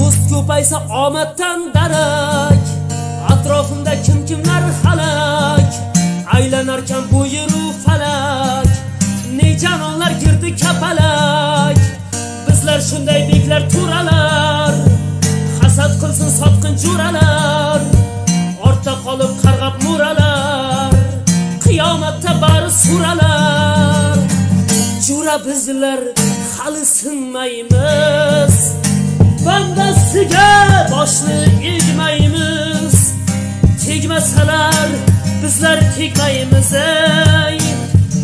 do'st ko'paysa omaddan darak, atrofimda kimlar halak, aylanarkan bu yeru falak, ne janonlar girdi kapalak. Bizlar shunday beklar turalar, hasad qilsin sotqin jo'ralar, ortda qolib qarg'ab muralar, qiyomatda bari suralar. Jo'ra bizlar hali sinmaymiz, bandasiga boshni egmaymiz. Tegmasalar bizlar tegmaymiz, ey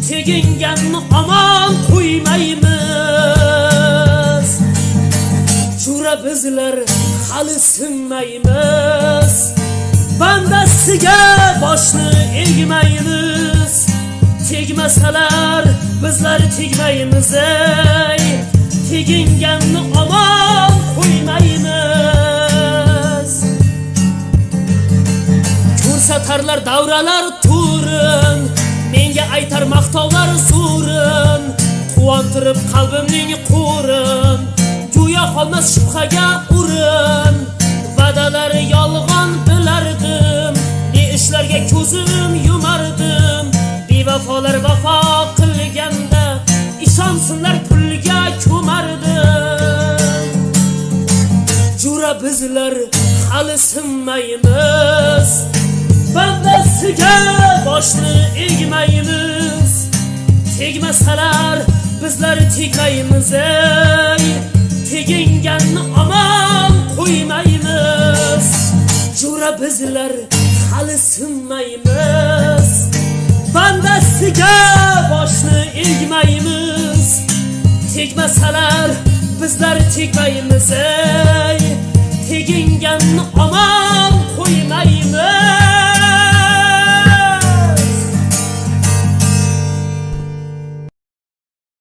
teginganni omon qo'ymaymiz. Jo'ra bizlar hali sinmaymiz, bandasiga boshni egmaymiz. Tegmasalar bizlar tegmaymiz, ey teginganni omon qo'ymaymiz. Ko'rsatarlar davralar turin, menga aytar maqtovlar surin, quvontirib qalbimning qo'rin, go'yo qolmas shubhaga urin. Va'dalari yolg'on bilardim, ne ishlarga ko'zim yumardim. Bevafolar vafo qilganda ishonsinlar pulga ko'mardim. Jo'ra bizlar hali sinmaymiz, bandasiga boshni egmaymiz. Tegmasalar bizlar tegmaymiz, ey teginganni omon qo'ymaymiz. Jo'ra bizlar hali sinmaymiz, bandasiga boshni egmaymiz. Tegmasalar bizlar tegmaymiz, ey teginganni omon